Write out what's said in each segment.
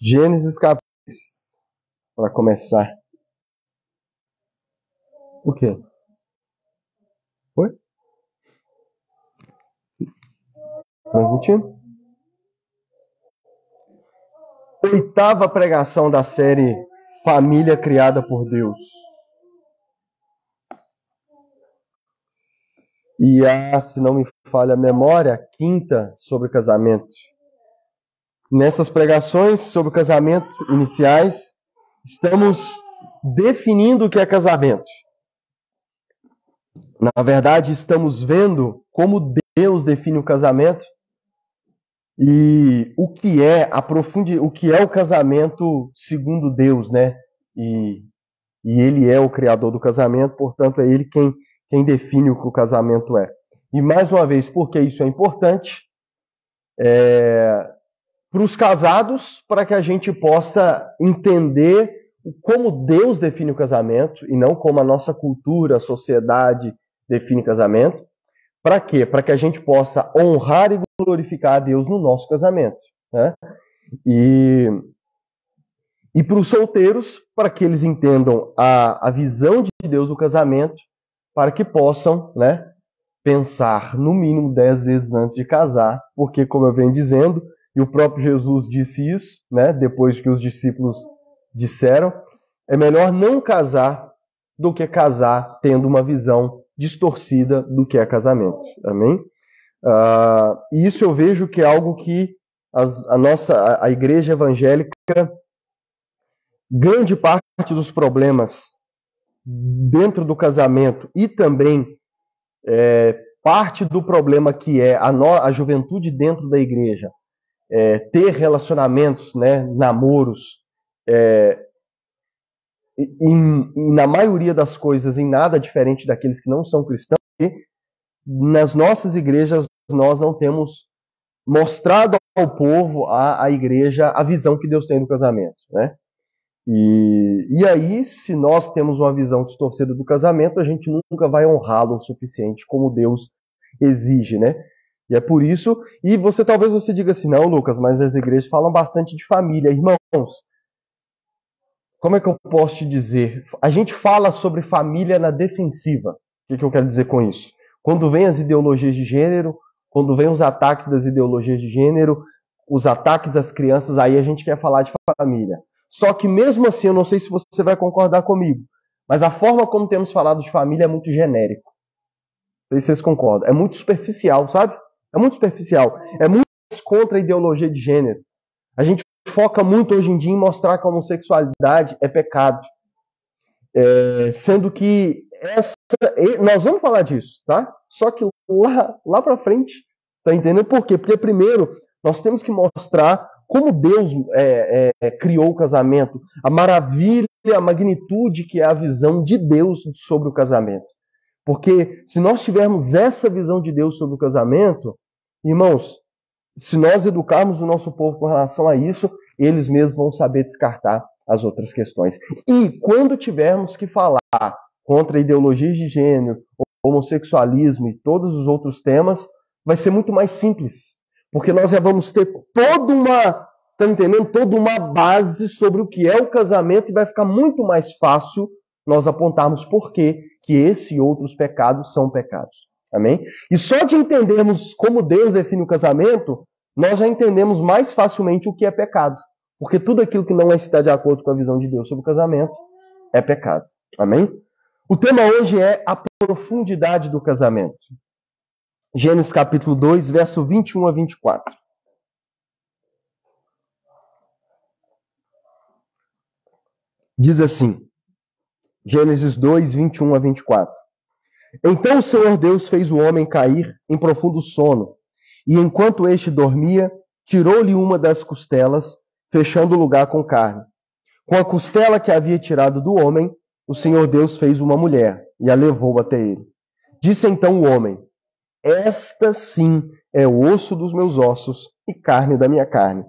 Gênesis capítulo 3, para começar. O quê? Oi? Transmitindo? Oitava pregação da série Família Criada por Deus. E se não me falha a memória, a quinta sobre casamento. Nessas pregações sobre casamento iniciais, estamos definindo o que é casamento. Na verdade, estamos vendo como Deus define o casamento e o que é o que é o casamento segundo Deus, né? E Ele é o criador do casamento, portanto é Ele quem define o que o casamento é. E mais uma vez, porque isso é importante, para os casados, para que a gente possa entender como Deus define o casamento e não como a nossa cultura, a sociedade define casamento. Para quê? Para que a gente possa honrar e glorificar a Deus no nosso casamento, né? E para os solteiros, para que eles entendam a visão de Deus do casamento, para que possam, né, pensar no mínimo 10 vezes antes de casar, porque, como eu venho dizendo, e o próprio Jesus disse isso, né, depois que os discípulos disseram, é melhor não casar do que casar tendo uma visão distorcida do que é casamento. Amém? E isso eu vejo que é algo que a igreja evangélica, grande parte dos problemas dentro do casamento e também parte do problema que é a juventude dentro da igreja, ter relacionamentos, né, namoros, na maioria das coisas, em nada diferente daqueles que não são cristãos, e nas nossas igrejas nós não temos mostrado ao povo, à igreja, a visão que Deus tem do casamento, né? E aí, se nós temos uma visão distorcida do casamento, a gente nunca vai honrá-lo o suficiente como Deus exige, né? E é por isso, e talvez você diga assim, não, Lucas, mas as igrejas falam bastante de família. Irmãos, como é que eu posso te dizer? A gente fala sobre família na defensiva. O que eu quero dizer com isso? Quando vem as ideologias de gênero, quando vem os ataques das ideologias de gênero, os ataques às crianças, aí a gente quer falar de família. Só que mesmo assim, eu não sei se você vai concordar comigo, mas a forma como temos falado de família é muito genérico. Não sei se vocês concordam. É muito superficial, sabe? É muito superficial. É muito contra a ideologia de gênero. A gente foca muito hoje em dia em mostrar que a homossexualidade é pecado. Sendo que nós vamos falar disso, tá? Só que lá pra frente, tá entendendo por quê? Porque primeiro, nós temos que mostrar como Deus criou o casamento, a maravilha, a magnitude que é a visão de Deus sobre o casamento. Porque se nós tivermos essa visão de Deus sobre o casamento, irmãos, se nós educarmos o nosso povo com relação a isso, eles mesmos vão saber descartar as outras questões. E quando tivermos que falar contra ideologias de gênero, homossexualismo e todos os outros temas, vai ser muito mais simples. Porque nós já vamos ter toda uma base sobre o que é o casamento e vai ficar muito mais fácil nós apontarmos por que esse e outros pecados são pecados. Amém? E só de entendermos como Deus define o casamento, nós já entendemos mais facilmente o que é pecado. Porque tudo aquilo que não está de acordo com a visão de Deus sobre o casamento é pecado. Amém? O tema hoje é a profundidade do casamento. Gênesis capítulo 2, verso 21 a 24. Diz assim, Gênesis 2, 21 a 24. Então o Senhor Deus fez o homem cair em profundo sono, e enquanto este dormia, tirou-lhe uma das costelas, fechando o lugar com carne. Com a costela que havia tirado do homem, o Senhor Deus fez uma mulher, e a levou até ele. Disse então o homem, esta sim é o osso dos meus ossos e carne da minha carne.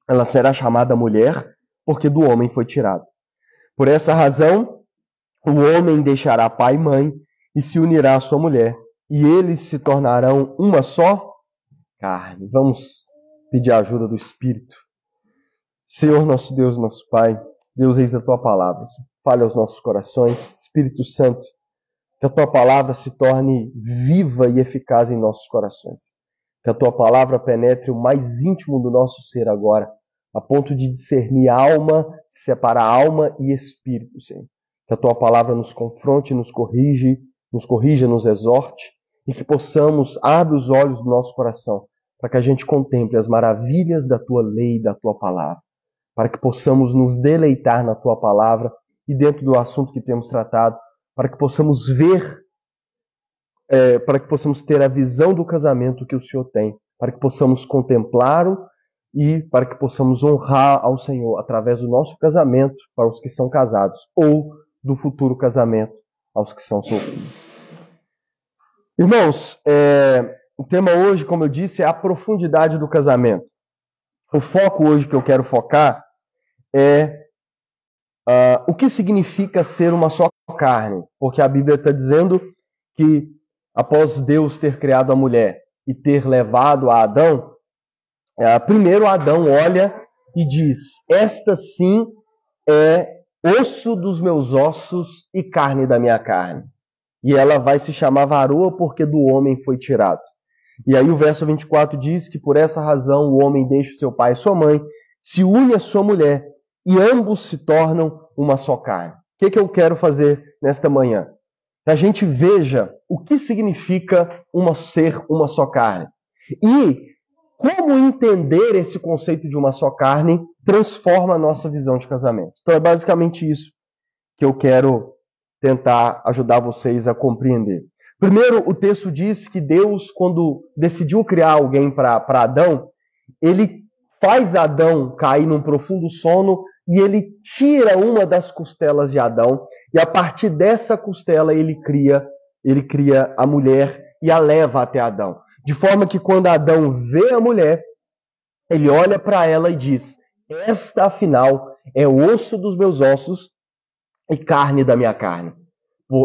Ela será chamada mulher, porque do homem foi tirado. Por essa razão, o homem deixará pai e mãe e se unirá à sua mulher, e eles se tornarão uma só carne. Vamos pedir a ajuda do Espírito. Senhor, nosso Deus, nosso Pai, Deus, eis a Tua palavra. Fale aos nossos corações, Espírito Santo, que a Tua palavra se torne viva e eficaz em nossos corações. Que a Tua palavra penetre o mais íntimo do nosso ser agora, a ponto de discernir alma, separar alma e espírito, Senhor. Que a Tua palavra nos confronte, nos corrija, nos exorte, e que possamos abrir os olhos do nosso coração, para que a gente contemple as maravilhas da Tua lei e da Tua palavra, para que possamos nos deleitar na Tua palavra e dentro do assunto que temos tratado, para que possamos ver, para que possamos ter a visão do casamento que o Senhor tem, para que possamos contemplá-lo e para que possamos honrar ao Senhor através do nosso casamento para os que são casados ou do futuro casamento aos que são solteiros. Irmãos, o tema hoje, como eu disse, é a profundidade do casamento. O foco hoje que eu quero focar é o que significa ser uma só carne. Porque a Bíblia está dizendo que após Deus ter criado a mulher e ter levado a Adão, primeiro Adão olha e diz: esta sim é osso dos meus ossos e carne da minha carne. E ela vai se chamar varoa porque do homem foi tirado. E aí o verso 24 diz que por essa razão o homem deixa o seu pai e sua mãe, se une à sua mulher e ambos se tornam uma só carne. O que eu quero fazer nesta manhã? Que a gente veja o que significa ser uma só carne. E como entender esse conceito de uma só carne transforma a nossa visão de casamento. Então é basicamente isso que eu quero tentar ajudar vocês a compreender. Primeiro, o texto diz que Deus, quando decidiu criar alguém para Adão, ele faz Adão cair num profundo sono e ele tira uma das costelas de Adão e a partir dessa costela ele cria a mulher e a leva até Adão. De forma que quando Adão vê a mulher, ele olha para ela e diz: esta afinal é osso dos meus ossos e carne da minha carne.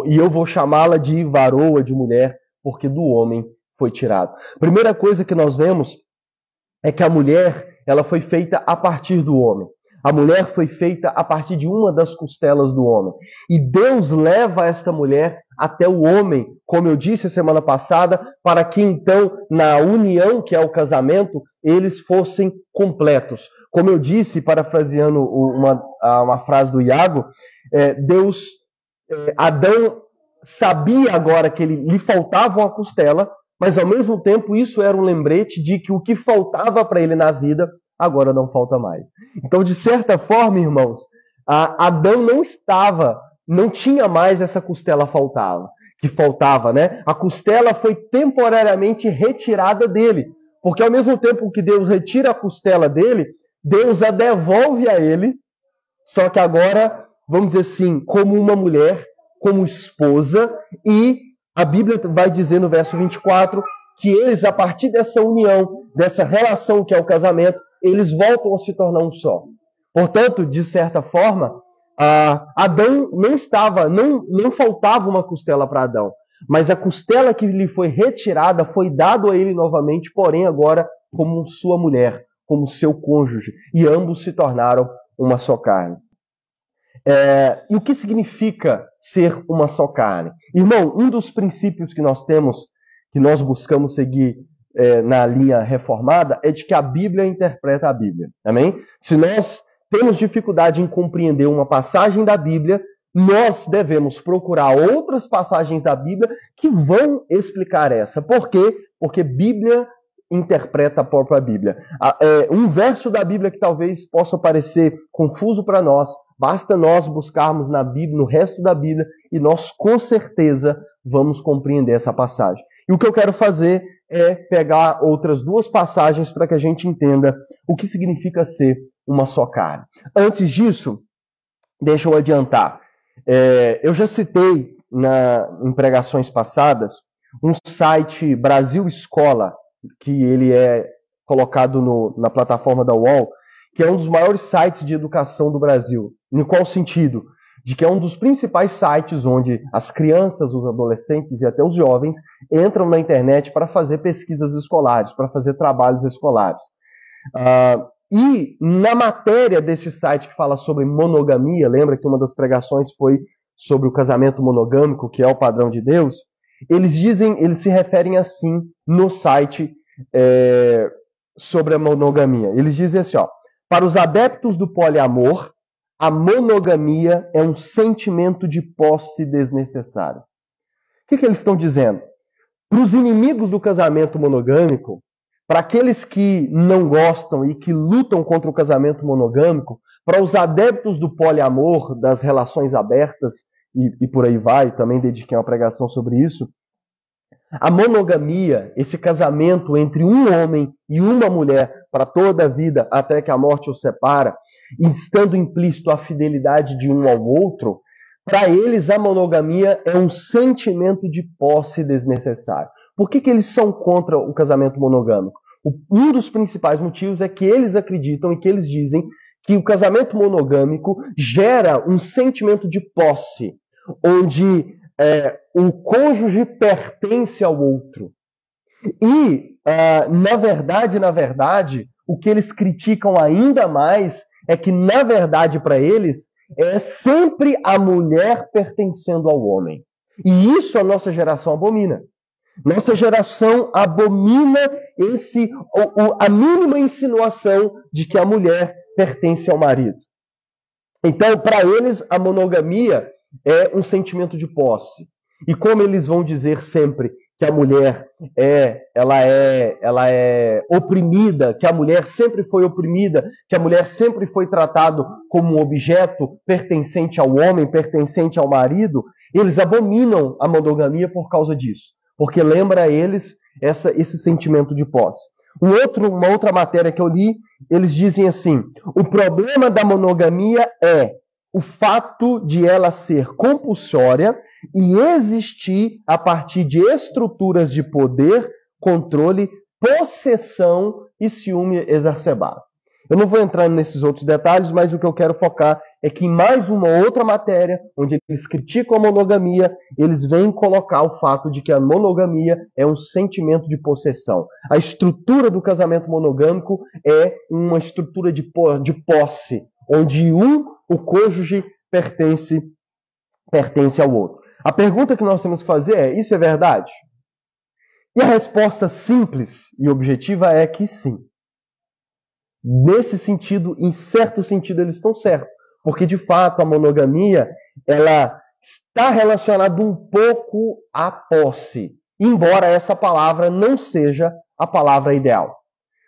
E eu vou chamá-la de varoa, de mulher, porque do homem foi tirado. Primeira coisa que nós vemos é que a mulher, ela foi feita a partir do homem. A mulher foi feita a partir de uma das costelas do homem. E Deus leva esta mulher até o homem, como eu disse a semana passada, para que então, na união, que é o casamento, eles fossem completos. Como eu disse, parafraseando uma frase do Iago, Adão sabia agora que lhe faltava uma costela, mas ao mesmo tempo isso era um lembrete de que o que faltava para ele na vida agora não falta mais. Então, de certa forma, irmãos, Adão não tinha mais essa costela que faltava, né? A costela foi temporariamente retirada dele, porque ao mesmo tempo que Deus retira a costela dele, Deus a devolve a ele, só que agora, vamos dizer assim, como uma mulher, como esposa, e a Bíblia vai dizer no verso 24 que eles, a partir dessa união, dessa relação que é o casamento, eles voltam a se tornar um só. Portanto, de certa forma, Adão não faltava uma costela para Adão, mas a costela que lhe foi retirada foi dado a ele novamente, porém agora como sua mulher, como seu cônjuge, e ambos se tornaram uma só carne. E o que significa ser uma só carne? Irmão, um dos princípios que nós temos, que nós buscamos seguir na linha reformada, é de que a Bíblia interpreta a Bíblia. Amém? Se nós temos dificuldade em compreender uma passagem da Bíblia, nós devemos procurar outras passagens da Bíblia que vão explicar essa. Por quê? Porque Bíblia interpreta a própria Bíblia. Um verso da Bíblia que talvez possa parecer confuso para nós, basta nós buscarmos na Bíblia, no resto da Bíblia, e nós com certeza vamos compreender essa passagem. E o que eu quero fazer é pegar outras duas passagens para que a gente entenda o que significa ser uma só carne. Antes disso, deixa eu adiantar. Eu já citei em pregações passadas um site Brasil Escola, que ele é colocado na plataforma da UOL, que é um dos maiores sites de educação do Brasil. Em qual sentido? De que é um dos principais sites onde as crianças, os adolescentes e até os jovens entram na internet para fazer pesquisas escolares, para fazer trabalhos escolares. E na matéria desse site que fala sobre monogamia, lembra que uma das pregações foi sobre o casamento monogâmico, que é o padrão de Deus? Eles se referem assim no site sobre a monogamia. Eles dizem assim, ó, para os adeptos do poliamor, a monogamia é um sentimento de posse desnecessário. O que eles estão dizendo? Para os inimigos do casamento monogâmico, para aqueles que não gostam e que lutam contra o casamento monogâmico, para os adeptos do poliamor, das relações abertas, e por aí vai, também dediquei uma pregação sobre isso, a monogamia, esse casamento entre um homem e uma mulher para toda a vida, até que a morte os separa, estando implícito a fidelidade de um ao outro, para eles a monogamia é um sentimento de posse desnecessário. Por que eles são contra o casamento monogâmico? Um dos principais motivos é que eles acreditam e que eles dizem que o casamento monogâmico gera um sentimento de posse, onde o cônjuge pertence ao outro. E, na verdade, o que eles criticam ainda mais é que, na verdade, para eles, é sempre a mulher pertencendo ao homem. E isso a nossa geração abomina. Nossa geração abomina a mínima insinuação de que a mulher pertence ao marido. Então, para eles, a monogamia é um sentimento de posse. E como eles vão dizer sempre que a mulher ela é oprimida, que a mulher sempre foi oprimida, que a mulher sempre foi tratada como um objeto pertencente ao homem, pertencente ao marido, eles abominam a monogamia por causa disso. Porque lembra a eles esse sentimento de posse. Uma outra matéria que eu li, eles dizem assim, o problema da monogamia é o fato de ela ser compulsória e existir a partir de estruturas de poder, controle, possessão e ciúme exacerbado. Eu não vou entrar nesses outros detalhes, mas o que eu quero focar é que em mais uma outra matéria, onde eles criticam a monogamia, eles vêm colocar o fato de que a monogamia é um sentimento de possessão. A estrutura do casamento monogâmico é uma estrutura de posse, onde o cônjuge pertence ao outro. A pergunta que nós temos que fazer é, isso é verdade? E a resposta simples e objetiva é que sim. Nesse sentido, em certo sentido, eles estão certos. Porque, de fato, a monogamia ela está relacionada um pouco à posse. Embora essa palavra não seja a palavra ideal.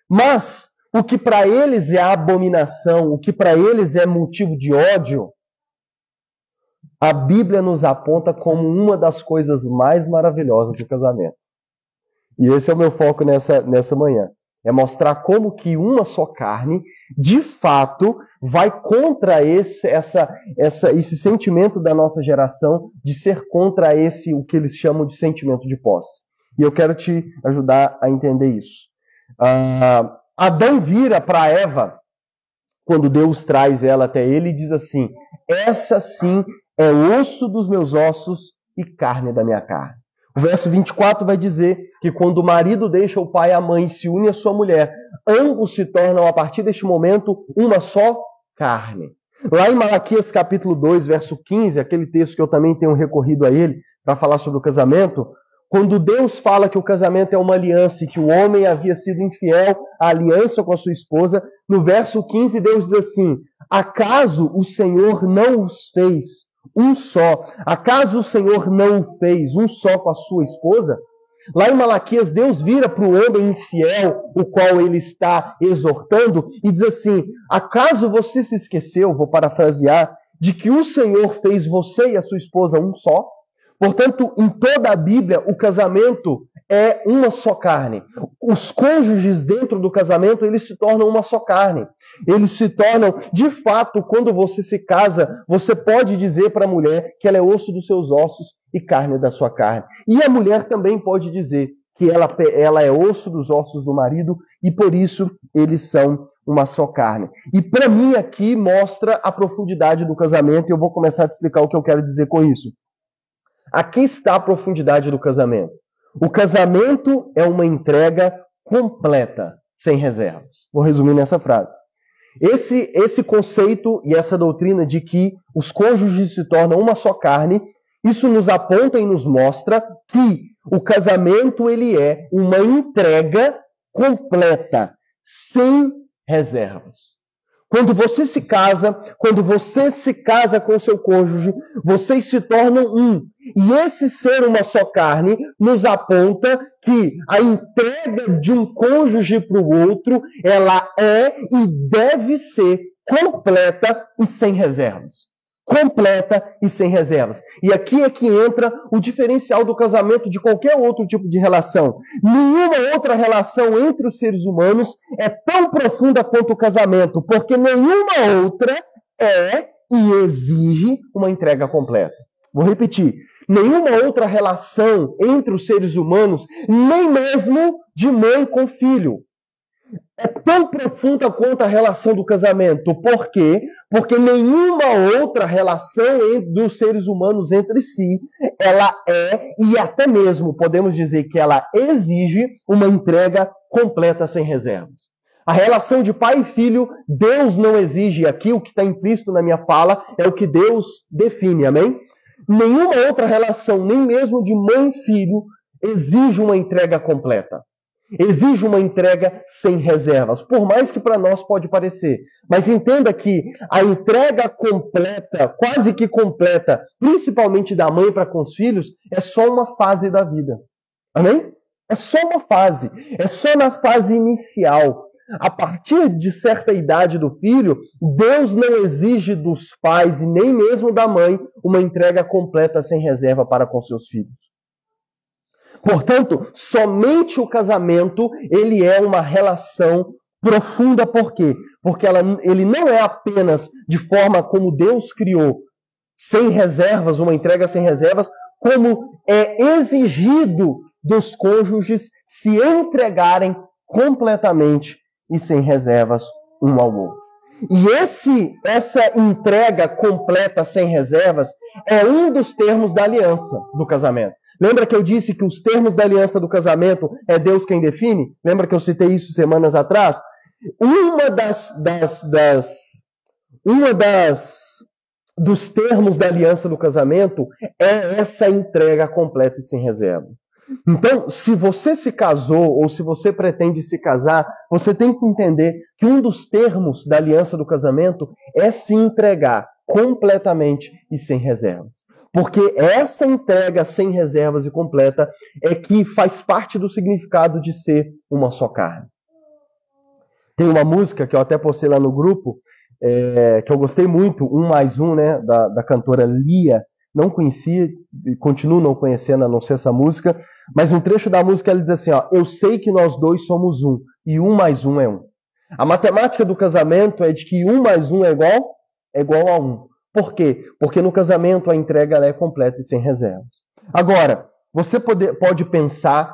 Mas, o que para eles é abominação, o que para eles é motivo de ódio, a Bíblia nos aponta como uma das coisas mais maravilhosas do casamento. E esse é o meu foco nessa manhã. É mostrar como que uma só carne, de fato, vai contra esse sentimento da nossa geração de ser contra o que eles chamam de sentimento de posse. E eu quero te ajudar a entender isso. Adão vira para Eva, quando Deus traz ela até ele, e diz assim, essa sim é osso dos meus ossos e carne da minha carne. O verso 24 vai dizer que quando o marido deixa o pai e a mãe e se une à sua mulher, ambos se tornam, a partir deste momento, uma só carne. Lá em Malaquias capítulo 2, verso 15, aquele texto que eu também tenho recorrido a ele para falar sobre o casamento, quando Deus fala que o casamento é uma aliança e que o homem havia sido infiel à aliança com a sua esposa, no verso 15 Deus diz assim, acaso o Senhor não os fez um só? Acaso o Senhor não o fez um só com a sua esposa? Lá em Malaquias, Deus vira para o homem infiel, o qual ele está exortando, e diz assim, acaso você se esqueceu, vou parafrasear, de que o Senhor fez você e a sua esposa um só? Portanto, em toda a Bíblia, o casamento é uma só carne. Os cônjuges dentro do casamento, eles se tornam uma só carne. Eles se tornam, de fato, quando você se casa, você pode dizer para a mulher que ela é osso dos seus ossos e carne da sua carne. E a mulher também pode dizer que ela é osso dos ossos do marido e por isso eles são uma só carne. E para mim aqui mostra a profundidade do casamento e eu vou começar a te explicar o que eu quero dizer com isso. Aqui está a profundidade do casamento. O casamento é uma entrega completa, sem reservas. Vou resumir nessa frase. Esse conceito e essa doutrina de que os cônjuges se tornam uma só carne, isso nos aponta e nos mostra que o casamento ele é uma entrega completa, sem reservas. Quando você se casa com seu cônjuge, vocês se tornam um. E esse ser uma só carne nos aponta que a entrega de um cônjuge para o outro, ela é e deve ser completa e sem reservas. Completa e sem reservas. E aqui é que entra o diferencial do casamento de qualquer outro tipo de relação. Nenhuma outra relação entre os seres humanos é tão profunda quanto o casamento, porque nenhuma outra é e exige uma entrega completa. Vou repetir. Nenhuma outra relação entre os seres humanos, nem mesmo de mãe com filho, é tão profunda quanto a relação do casamento. Por quê? Porque nenhuma outra relação dos seres humanos entre si, ela é, e até mesmo podemos dizer que ela exige uma entrega completa sem reservas. A relação de pai e filho, Deus não exige. Aqui o que está implícito na minha fala é o que Deus define, amém? Nenhuma outra relação, nem mesmo de mãe e filho, exige uma entrega completa. Exige uma entrega sem reservas, por mais que para nós pode parecer. Mas entenda que a entrega completa, quase que completa, principalmente da mãe para com os filhos, é só uma fase da vida. Amém? É só uma fase. É só na fase inicial. A partir de certa idade do filho, Deus não exige dos pais e nem mesmo da mãe uma entrega completa sem reserva para com seus filhos. Portanto, somente o casamento, ele é uma relação profunda. Por quê? Porque ele não é apenas de forma como Deus criou, sem reservas, uma entrega sem reservas, como é exigido dos cônjuges se entregarem completamente e sem reservas um ao outro. E essa entrega completa sem reservas é um dos termos da aliança do casamento. Lembra que eu disse que os termos da aliança do casamento é Deus quem define? Lembra que eu citei isso semanas atrás? Dos termos da aliança do casamento é essa entrega completa e sem reserva. Então, se você se casou ou se você pretende se casar, você tem que entender que um dos termos da aliança do casamento é se entregar completamente e sem reservas. Porque essa entrega sem reservas e completa é que faz parte do significado de ser uma só carne. Tem uma música que eu até postei lá no grupo, que eu gostei muito, 1 mais 1, né, da cantora Lia. Não conhecia, continuo não conhecendo a não ser essa música, mas um trecho da música ela diz assim, ó, eu sei que nós dois somos um, e 1 mais 1 é 1. A matemática do casamento é de que 1 mais 1 é igual a 1. Por quê? Porque no casamento a entrega ela é completa e sem reservas. Agora, você pode pensar,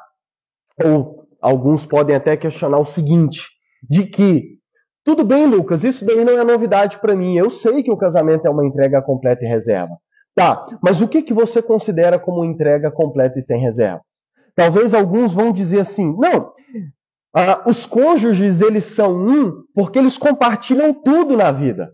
ou alguns podem até questionar o seguinte, de que, tudo bem, Lucas, isso daí não é novidade para mim, eu sei que o casamento é uma entrega completa e reserva. Tá, mas o que você considera como entrega completa e sem reserva? Talvez alguns vão dizer assim, não, os cônjuges eles são um porque eles compartilham tudo na vida.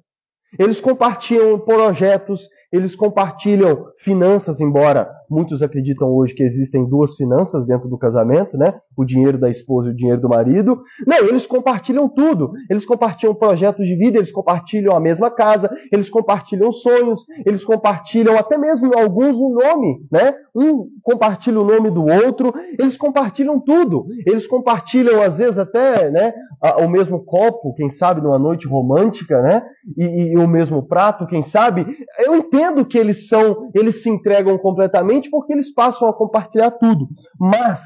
Eles compartilham projetos, eles compartilham finanças, embora muitos acreditam hoje que existem duas finanças dentro do casamento, né? O dinheiro da esposa e o dinheiro do marido. Não, eles compartilham tudo. Eles compartilham projetos de vida, eles compartilham a mesma casa, eles compartilham sonhos, eles compartilham até mesmo alguns o nome, né? Um compartilha o nome do outro, eles compartilham tudo. Eles compartilham, às vezes, até, né, o mesmo copo, quem sabe, numa noite romântica, né? E o mesmo prato, quem sabe. Eu entendo que eles se entregam completamente porque eles passam a compartilhar tudo. Mas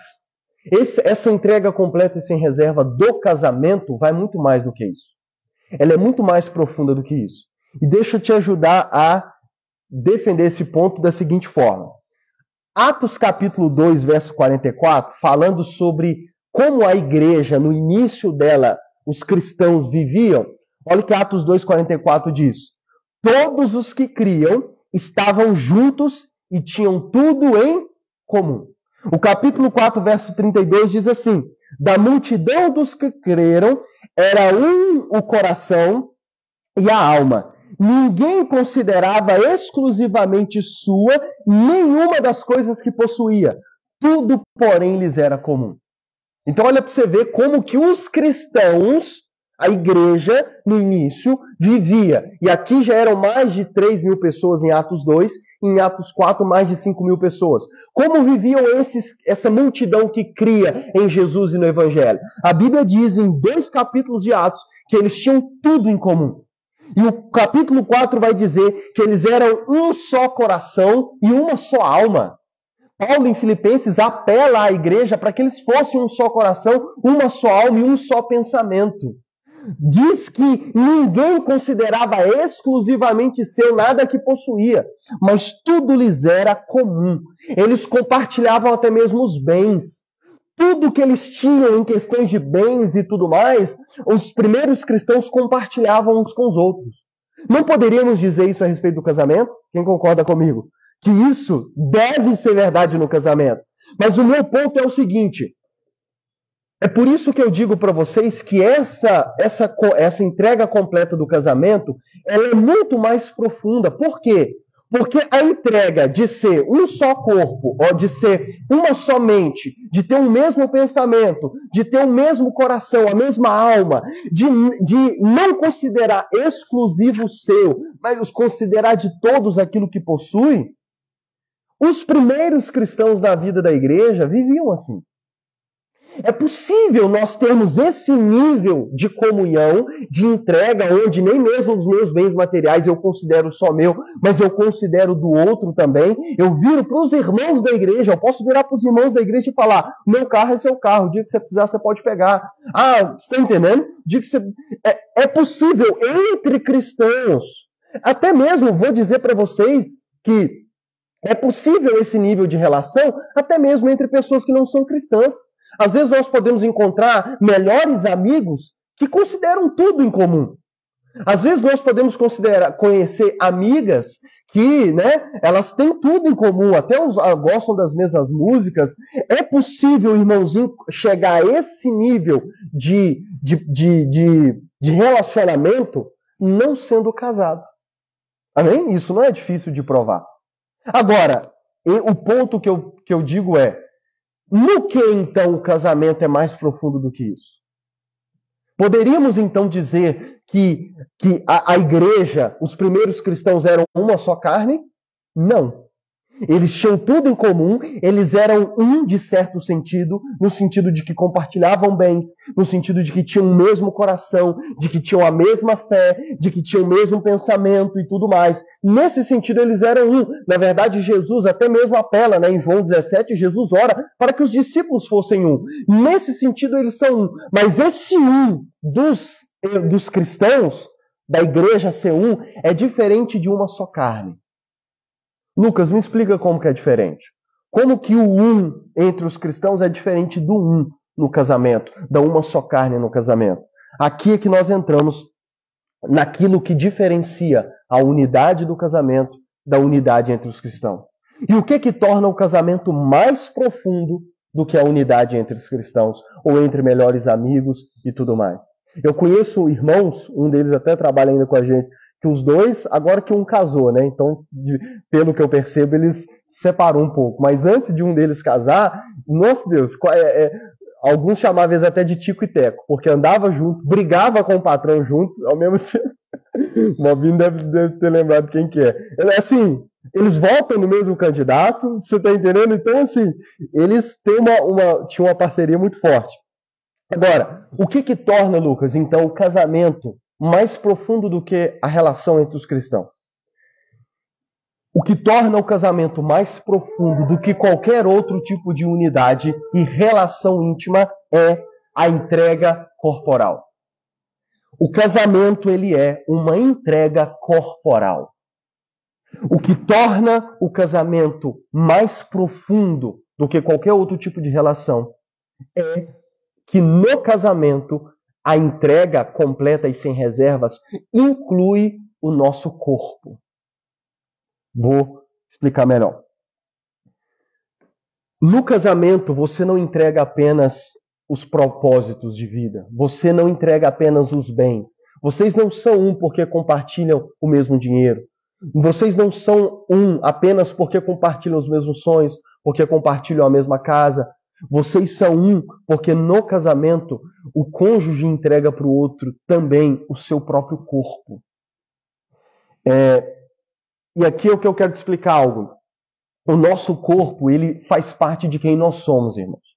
essa entrega completa e sem reserva do casamento vai muito mais do que isso. Ela é muito mais profunda do que isso. E deixa eu te ajudar a defender esse ponto da seguinte forma. Atos capítulo 2, verso 44, falando sobre como a igreja, no início dela, os cristãos viviam. Olha o que Atos 2,44 diz. Todos os que criam estavam juntos e tinham tudo em comum. O capítulo 4, verso 32 diz assim, da multidão dos que creram era um o coração e a alma. Ninguém considerava exclusivamente sua nenhuma das coisas que possuía. Tudo, porém, lhes era comum. Então, olha para você ver como que os cristãos, a igreja, no início, vivia. E aqui já eram mais de 3 mil pessoas em Atos 2, em Atos 4, mais de 5 mil pessoas. Como viviam essa multidão que cria em Jesus e no Evangelho? A Bíblia diz em 2 capítulos de Atos que eles tinham tudo em comum. E o capítulo 4 vai dizer que eles eram um só coração e uma só alma. Paulo, em Filipenses, apela à igreja para que eles fossem um só coração, uma só alma e um só pensamento. Diz que ninguém considerava exclusivamente seu nada que possuía, mas tudo lhes era comum. Eles compartilhavam até mesmo os bens. Tudo que eles tinham em questões de bens e tudo mais, os primeiros cristãos compartilhavam uns com os outros. Não poderíamos dizer isso a respeito do casamento? Quem concorda comigo? Que isso deve ser verdade no casamento. Mas o meu ponto é o seguinte: é por isso que eu digo para vocês que essa entrega completa do casamento, ela é muito mais profunda. Por quê? Porque a entrega de ser um só corpo, ou de ser uma só mente, de ter o mesmo pensamento, de ter o mesmo coração, a mesma alma, de não considerar exclusivo o seu, mas considerar de todos aquilo que possui, os primeiros cristãos da vida da igreja viviam assim. É possível nós termos esse nível de comunhão, de entrega, onde nem mesmo os meus bens materiais eu considero só meu, mas eu considero do outro também. Eu viro para os irmãos da igreja, eu posso virar para os irmãos da igreja e falar: meu carro é seu carro, o dia que você precisar você pode pegar. Ah, você está entendendo? O dia que você... É possível entre cristãos. Até mesmo vou dizer para vocês que é possível esse nível de relação até mesmo entre pessoas que não são cristãs. Às vezes nós podemos encontrar melhores amigos que consideram tudo em comum. Às vezes nós podemos conhecer amigas que, elas têm tudo em comum, até gostam das mesmas músicas. É possível, irmãozinho, chegar a esse nível de relacionamento não sendo casado. Amém? Isso não é difícil de provar. Agora, o ponto que eu digo é: no que então o casamento é mais profundo do que isso? Poderíamos então dizer que a igreja, os primeiros cristãos eram uma só carne? Não. Eles tinham tudo em comum, eles eram um de certo sentido, no sentido de que compartilhavam bens, no sentido de que tinham o mesmo coração, de que tinham a mesma fé, de que tinham o mesmo pensamento e tudo mais. Nesse sentido eles eram um. Na verdade, Jesus até mesmo apela, em João 17, Jesus ora para que os discípulos fossem um. Nesse sentido eles são um. Mas esse um dos cristãos, da igreja ser um, é diferente de uma só carne. Lucas, me explica como que é diferente. Como que o um entre os cristãos é diferente do um no casamento, da uma só carne no casamento? Aqui é que nós entramos naquilo que diferencia a unidade do casamento da unidade entre os cristãos. E o que torna o casamento mais profundo do que a unidade entre os cristãos, ou entre melhores amigos e tudo mais? Eu conheço irmãos, um deles até trabalha ainda com a gente, que os dois, agora que um casou, então, pelo que eu percebo, eles se separam um pouco. Mas antes de um deles casar, nossa Deus, alguns chamavam eles até de Tico e Teco, porque andava junto, brigava com o patrão junto, ao mesmo tempo. O Mobinho deve ter lembrado quem que é. Assim, eles votam no mesmo candidato, você está entendendo? Então, assim, eles tinham uma parceria muito forte. Agora, o que torna, Lucas, então, o casamento mais profundo do que a relação entre os cristãos? O que torna o casamento mais profundo do que qualquer outro tipo de unidade e relação íntima é a entrega corporal. O casamento, ele é uma entrega corporal. O que torna o casamento mais profundo do que qualquer outro tipo de relação é que no casamento a entrega completa e sem reservas inclui o nosso corpo. Vou explicar melhor. No casamento, você não entrega apenas os propósitos de vida. Você não entrega apenas os bens. Vocês não são um porque compartilham o mesmo dinheiro. Vocês não são um apenas porque compartilham os mesmos sonhos, porque compartilham a mesma casa. Vocês são um porque no casamento o cônjuge entrega para o outro também o seu próprio corpo. E aqui é o que eu quero te explicar algo. O nosso corpo, ele faz parte de quem nós somos, irmãos.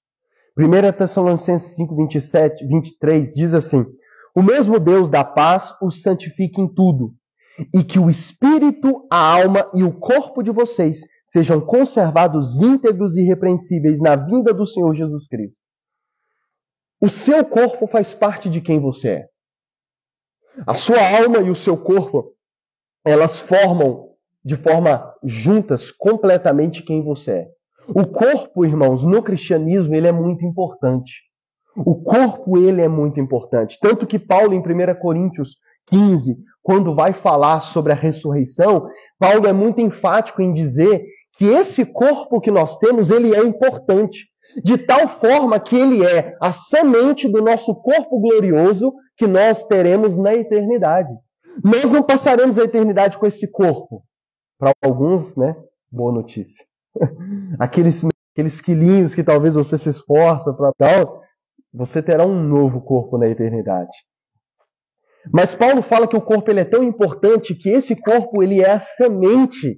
1 Tessalonicenses 5, 27, 23 diz assim: o mesmo Deus da paz os santifique em tudo, e que o espírito, a alma e o corpo de vocês sejam conservados íntegros e irrepreensíveis na vinda do Senhor Jesus Cristo. O seu corpo faz parte de quem você é. A sua alma e o seu corpo, elas formam de forma juntas completamente quem você é. O corpo, irmãos, no cristianismo, ele é muito importante. O corpo, ele é muito importante. Tanto que Paulo, em 1 Coríntios 15, quando vai falar sobre a ressurreição, Paulo é muito enfático em dizer que esse corpo que nós temos, ele é importante. De tal forma que ele é a semente do nosso corpo glorioso que nós teremos na eternidade. Nós não passaremos a eternidade com esse corpo. Para alguns, né? Boa notícia. Aqueles quilinhos que talvez você se esforça para tal, você terá um novo corpo na eternidade. Mas Paulo fala que o corpo ele é tão importante que esse corpo ele é a semente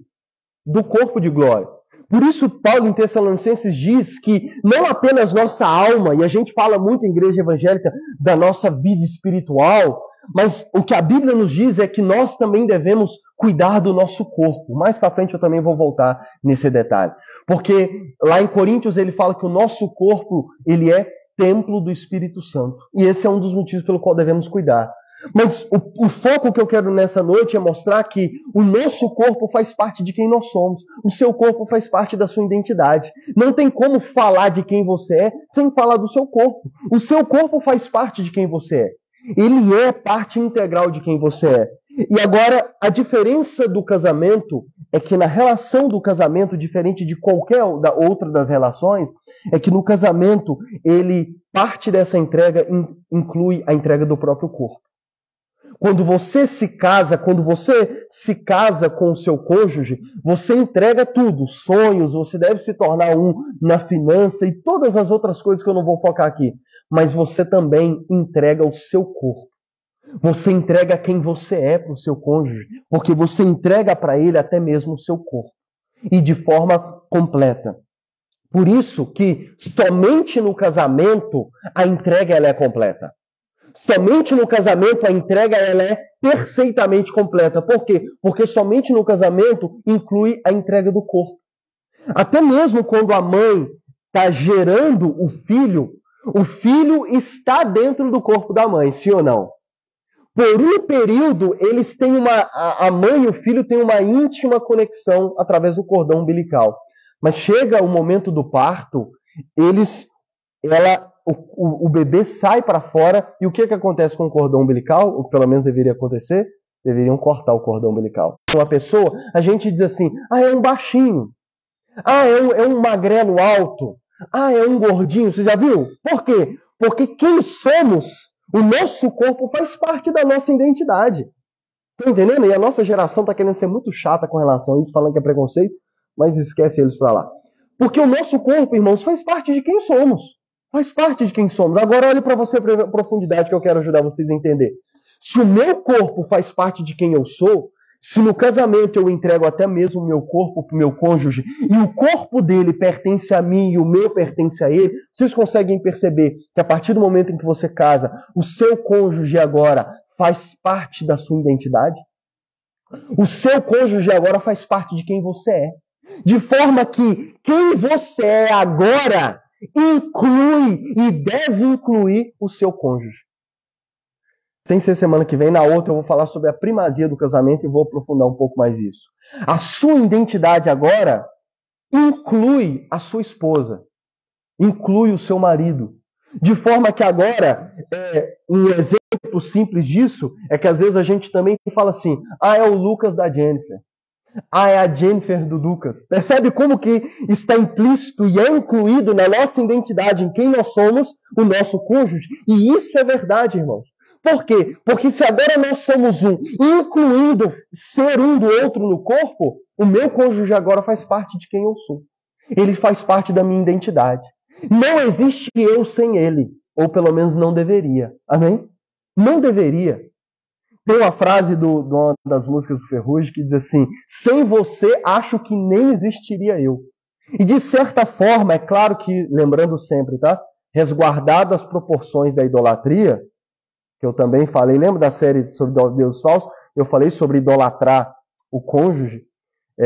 do corpo de glória. Por isso Paulo em Tessalonicenses diz que não apenas nossa alma, e a gente fala muito em igreja evangélica da nossa vida espiritual, mas o que a Bíblia nos diz é que nós também devemos cuidar do nosso corpo. Mais para frente eu também vou voltar nesse detalhe. Porque lá em Coríntios ele fala que o nosso corpo ele é templo do Espírito Santo. E esse é um dos motivos pelo qual devemos cuidar. Mas o foco que eu quero nessa noite é mostrar que o nosso corpo faz parte de quem nós somos. O seu corpo faz parte da sua identidade. Não tem como falar de quem você é sem falar do seu corpo. O seu corpo faz parte de quem você é. Ele é parte integral de quem você é. E agora, a diferença do casamento é que na relação do casamento, diferente de qualquer outra das relações, é que no casamento, parte dessa entrega inclui a entrega do próprio corpo. Quando você se casa com o seu cônjuge, você entrega tudo, sonhos, você deve se tornar um na finança e todas as outras coisas que eu não vou focar aqui. Mas você também entrega o seu corpo. Você entrega quem você é para o seu cônjuge, porque você entrega para ele até mesmo o seu corpo. E de forma completa. Por isso que somente no casamento a entrega ela é completa. Somente no casamento a entrega ela é perfeitamente completa. Por quê? Porque somente no casamento inclui a entrega do corpo. Até mesmo quando a mãe está gerando o filho está dentro do corpo da mãe, sim ou não? Por um período, eles têm a mãe e o filho têm uma íntima conexão através do cordão umbilical. Mas chega o momento do parto, o bebê sai para fora, e o que acontece com o cordão umbilical? Ou pelo menos deveria acontecer? Deveriam cortar o cordão umbilical. Uma pessoa, a gente diz assim, é um baixinho. É um magrelo alto. É um gordinho. Você já viu? Por quê? Porque quem somos, o nosso corpo faz parte da nossa identidade. Estão entendendo? E a nossa geração está querendo ser muito chata com relação a isso, falando que é preconceito, mas esquece eles para lá. Porque o nosso corpo, irmãos, faz parte de quem somos. Faz parte de quem somos. Agora olhe para você a profundidade que eu quero ajudar vocês a entender. Se o meu corpo faz parte de quem eu sou, se no casamento eu entrego até mesmo o meu corpo para o meu cônjuge, e o corpo dele pertence a mim e o meu pertence a ele, vocês conseguem perceber que a partir do momento em que você casa, o seu cônjuge agora faz parte da sua identidade? O seu cônjuge agora faz parte de quem você é. De forma que quem você é agora inclui e deve incluir o seu cônjuge. Sem ser semana que vem, na outra eu vou falar sobre a primazia do casamento e vou aprofundar um pouco mais isso. A sua identidade agora inclui a sua esposa, inclui o seu marido. De forma que agora, um exemplo simples disso é que às vezes a gente também fala assim, é o Lucas da Jennifer. Ah, é a Jennifer do Lucas. Percebe como que está implícito e é incluído na nossa identidade, em quem nós somos, o nosso cônjuge? E isso é verdade, irmãos. Por quê? Porque se agora nós somos um, incluindo ser um do outro no corpo, o meu cônjuge agora faz parte de quem eu sou. Ele faz parte da minha identidade. Não existe eu sem ele. Ou pelo menos não deveria. Amém? Não deveria. Tem uma frase de uma das músicas do Ferrugem que diz assim: sem você acho que nem existiria eu. E de certa forma, é claro que, lembrando sempre, tá? Resguardado as proporções da idolatria, que eu também falei, lembra da série sobre Deus falso? Eu falei sobre idolatrar o cônjuge.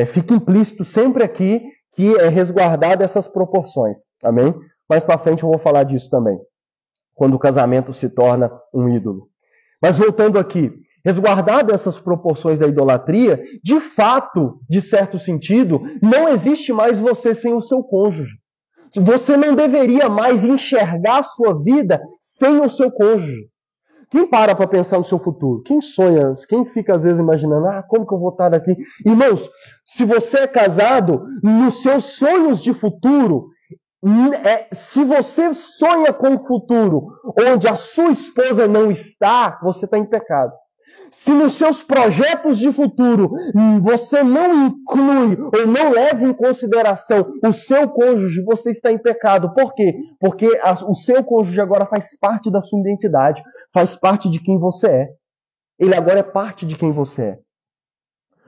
Fica implícito sempre aqui que é resguardado essas proporções. Amém? Mais para frente eu vou falar disso também, quando o casamento se torna um ídolo. Mas voltando aqui, resguardado essas proporções da idolatria, de fato, de certo sentido, não existe mais você sem o seu cônjuge. Você não deveria mais enxergar a sua vida sem o seu cônjuge. Quem para pensar no seu futuro? Quem sonha? Quem fica às vezes imaginando, como que eu vou estar daqui? Irmãos, se você é casado, nos seus sonhos de futuro, se você sonha com um futuro onde a sua esposa não está, você está em pecado. Se nos seus projetos de futuro você não inclui ou não leva em consideração o seu cônjuge, você está em pecado. Por quê? Porque o seu cônjuge agora faz parte da sua identidade, faz parte de quem você é. Ele agora é parte de quem você é.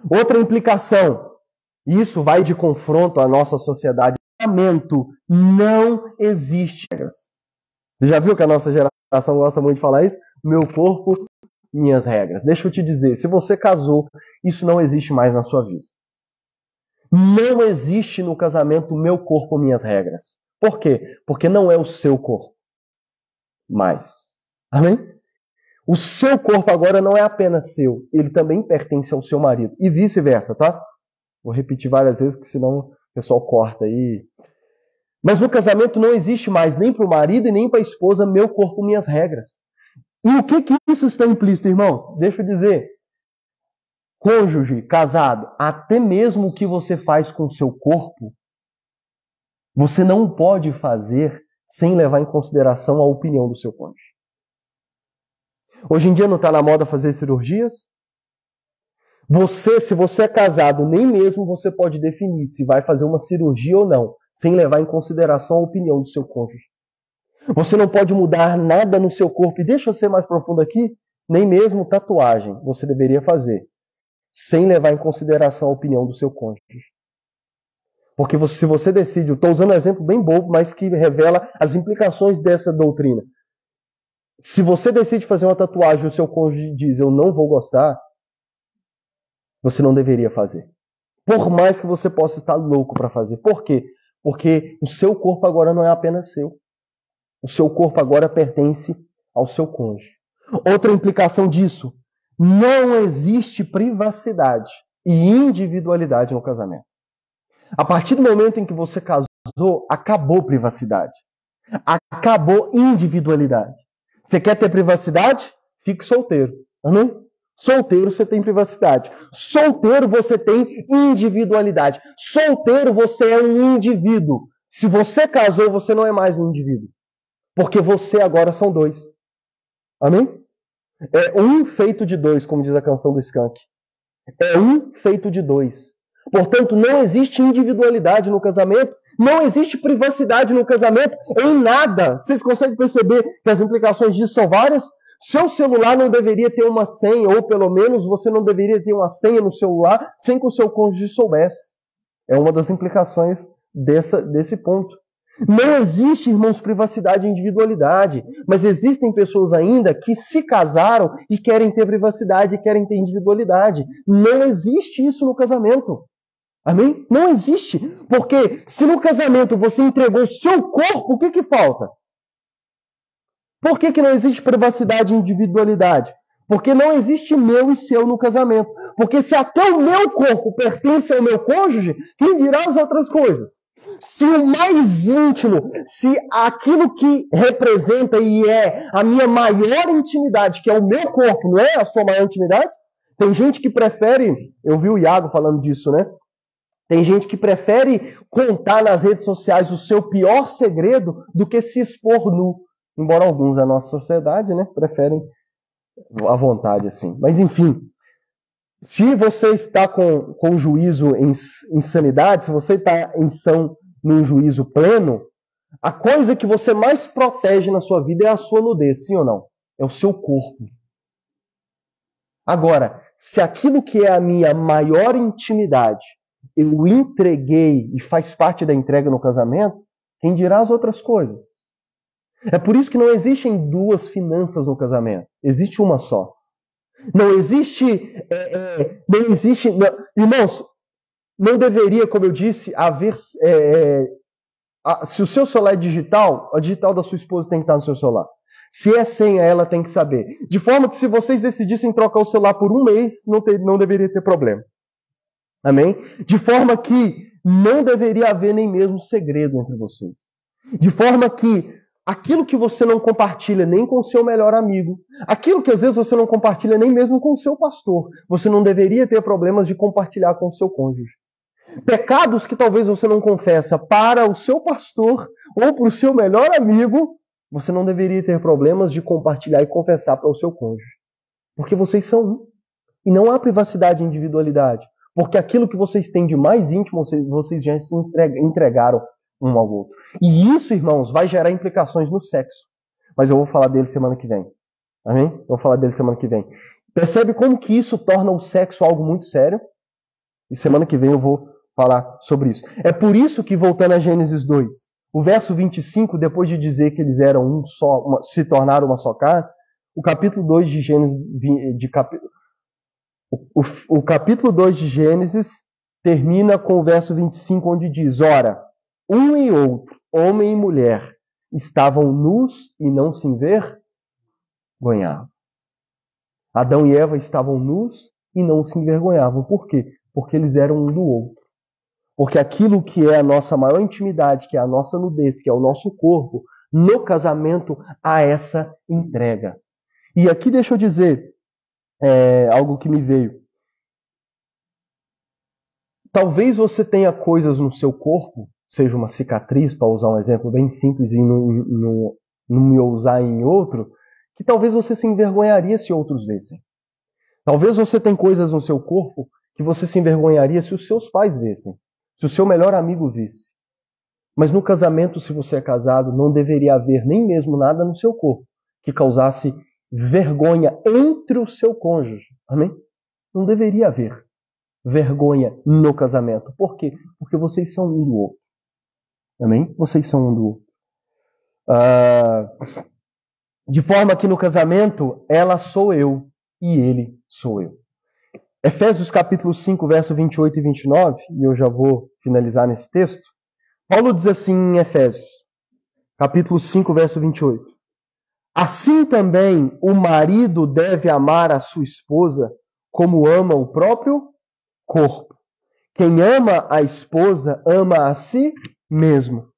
Outra implicação, isso vai de confronto à nossa sociedade. Casamento não existe regras. Você já viu que a nossa geração gosta muito de falar isso? Meu corpo, minhas regras. Deixa eu te dizer, se você casou, isso não existe mais na sua vida. Não existe no casamento meu corpo, minhas regras. Por quê? Porque não é o seu corpo mais. Amém? O seu corpo agora não é apenas seu, ele também pertence ao seu marido. E vice-versa, tá? Vou repetir várias vezes, porque senão o pessoal corta aí. Mas no casamento não existe mais, nem para o marido e nem para a esposa, meu corpo, minhas regras. E o que isso está implícito, irmãos? Deixa eu dizer. Cônjuge, casado, até mesmo o que você faz com o seu corpo, você não pode fazer sem levar em consideração a opinião do seu cônjuge. Hoje em dia não está na moda fazer cirurgias? Se você é casado, nem mesmo você pode definir se vai fazer uma cirurgia ou não, sem levar em consideração a opinião do seu cônjuge. Você não pode mudar nada no seu corpo. E deixa eu ser mais profundo aqui, nem mesmo tatuagem você deveria fazer, sem levar em consideração a opinião do seu cônjuge. Porque se você decide, eu estou usando um exemplo bem bobo, mas que revela as implicações dessa doutrina. Se você decide fazer uma tatuagem e o seu cônjuge diz, eu não vou gostar, você não deveria fazer. Por mais que você possa estar louco para fazer. Por quê? Porque o seu corpo agora não é apenas seu. O seu corpo agora pertence ao seu cônjuge. Outra implicação disso, não existe privacidade e individualidade no casamento. A partir do momento em que você casou, acabou privacidade. Acabou individualidade. Você quer ter privacidade? Fique solteiro. Amém? Solteiro você tem privacidade. Solteiro você tem individualidade. Solteiro você é um indivíduo. Se você casou, você não é mais um indivíduo. Porque você agora são dois. Amém? É um feito de dois, como diz a canção do Skank. É um feito de dois. Portanto, não existe individualidade no casamento. Não existe privacidade no casamento em nada. Vocês conseguem perceber que as implicações disso são várias? Seu celular não deveria ter uma senha, ou pelo menos você não deveria ter uma senha no celular sem que o seu cônjuge soubesse. É uma das implicações desse ponto. Não existe, irmãos, privacidade e individualidade, mas existem pessoas ainda que se casaram e querem ter privacidade e querem ter individualidade. Não existe isso no casamento. Amém? Não existe. Porque se no casamento você entregou o seu corpo, o que falta? Por que não existe privacidade e individualidade? Porque não existe meu e seu no casamento. Porque se até o meu corpo pertence ao meu cônjuge, quem dirá as outras coisas? Se o mais íntimo, se aquilo que representa e é a minha maior intimidade, que é o meu corpo, não é a sua maior intimidade? Tem gente que prefere, eu vi o Iago falando disso, né? Tem gente que prefere contar nas redes sociais o seu pior segredo do que se expor nu. Embora alguns da nossa sociedade, né, preferem à vontade assim. Mas enfim, se você está com juízo em sanidade, se você está num juízo pleno, a coisa que você mais protege na sua vida é a sua nudez, sim ou não? É o seu corpo. Agora, se aquilo que é a minha maior intimidade eu entreguei e faz parte da entrega no casamento, quem dirá as outras coisas? É por isso que não existem duas finanças no casamento. Existe uma só. Não existe... irmãos, não deveria, como eu disse, haver... se o seu celular é digital, a digital da sua esposa tem que estar no seu celular. Se é senha, ela tem que saber. De forma que se vocês decidissem trocar o celular por um mês, não deveria ter problema. Amém? De forma que não deveria haver nem mesmo segredo entre vocês. De forma que aquilo que você não compartilha nem com o seu melhor amigo, aquilo que às vezes você não compartilha nem mesmo com o seu pastor, você não deveria ter problemas de compartilhar com o seu cônjuge. Pecados que talvez você não confessa para o seu pastor ou para o seu melhor amigo, você não deveria ter problemas de compartilhar e confessar para o seu cônjuge. Porque vocês são um. E não há privacidade e individualidade. Porque aquilo que vocês têm de mais íntimo, vocês já se entregaram um ao outro. E isso, irmãos, vai gerar implicações no sexo. Mas eu vou falar dele semana que vem. Amém? Eu vou falar dele semana que vem. Percebe como que isso torna o sexo algo muito sério? E semana que vem eu vou falar sobre isso. É por isso que, voltando a Gênesis 2, o verso 25, depois de dizer que eles eram um só, se tornaram uma só carne, o capítulo 2 de Gênesis, o capítulo 2 de Gênesis termina com o verso 25, onde diz: ora, um e outro, homem e mulher, estavam nus e não se envergonhavam. Adão e Eva estavam nus e não se envergonhavam. Por quê? Porque eles eram um do outro. Porque aquilo que é a nossa maior intimidade, que é a nossa nudez, que é o nosso corpo, no casamento há essa entrega. E aqui deixa eu dizer algo que me veio. Talvez você tenha coisas no seu corpo, seja uma cicatriz, para usar um exemplo bem simples e não me ousar em outro, que talvez você se envergonharia se outros vissem. Talvez você tenha coisas no seu corpo que você se envergonharia se os seus pais vissem, se o seu melhor amigo visse. Mas no casamento, se você é casado, não deveria haver nem mesmo nada no seu corpo que causasse vergonha entre o seu cônjuge. Amém? Não deveria haver vergonha no casamento. Por quê? Porque vocês são um do outro. Amém? Vocês são um do outro. De forma que no casamento, ela sou eu e ele sou eu. Efésios capítulo 5, verso 28 e 29, e eu já vou finalizar nesse texto. Paulo diz assim em Efésios, capítulo 5, verso 28. Assim também o marido deve amar a sua esposa como ama o próprio corpo. Quem ama a esposa ama a si mesmo,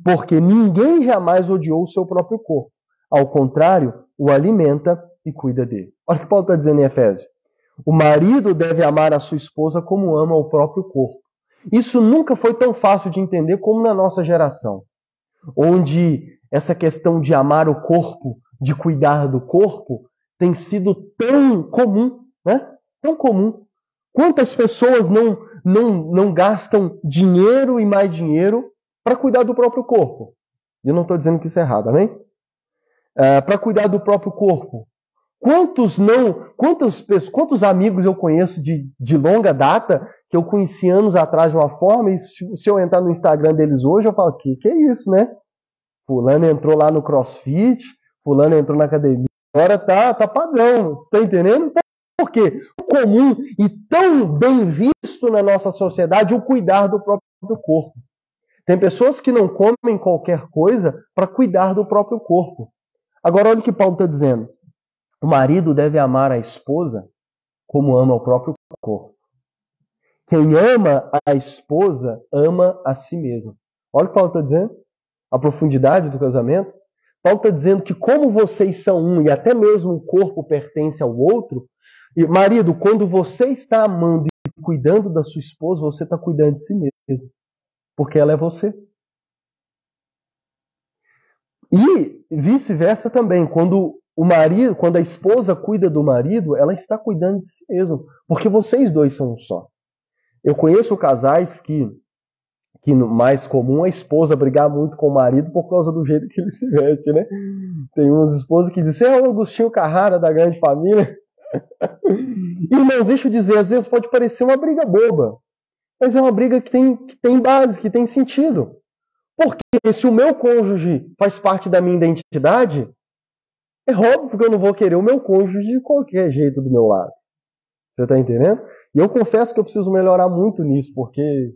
porque ninguém jamais odiou o seu próprio corpo. Ao contrário, o alimenta e cuida dele. Olha o que Paulo está dizendo em Efésios. O marido deve amar a sua esposa como ama o próprio corpo. Isso nunca foi tão fácil de entender como na nossa geração, onde essa questão de amar o corpo, de cuidar do corpo, tem sido tão comum, né? Tão comum. Quantas pessoas não gastam dinheiro e mais dinheiro para cuidar do próprio corpo? Eu não estou dizendo que isso é errado, amém? Para cuidar do próprio corpo. Quantos amigos eu conheço de longa data, que eu conheci anos atrás de uma forma, e se eu entrar no Instagram deles hoje, eu falo, que é isso, né? Fulano entrou lá no CrossFit, fulano entrou na academia, agora tá padrão, você está entendendo? Por quê? Comum e tão bem visto na nossa sociedade o cuidar do próprio corpo. Tem pessoas que não comem qualquer coisa para cuidar do próprio corpo. Agora olha o que Paulo está dizendo. O marido deve amar a esposa como ama o próprio corpo. Quem ama a esposa ama a si mesmo. Olha o que Paulo está dizendo. A profundidade do casamento. Paulo está dizendo que como vocês são um e até mesmo o corpo pertence ao outro, E, marido, quando você está amando e cuidando da sua esposa, você está cuidando de si mesmo. Porque ela é você. E vice-versa também. Quando a esposa cuida do marido, ela está cuidando de si mesmo. Porque vocês dois são um só. Eu conheço casais que no mais comum a esposa brigar muito com o marido por causa do jeito que ele se veste, né? Tem umas esposas que dizem, é o Agostinho Carrara da grande família. Irmãos, deixa eu dizer, às vezes pode parecer uma briga boba, mas é uma briga que tem base, que tem sentido. Porque se o meu cônjuge faz parte da minha identidade, é óbvio que eu não vou querer o meu cônjuge de qualquer jeito do meu lado. Você está entendendo? E eu confesso que eu preciso melhorar muito nisso, porque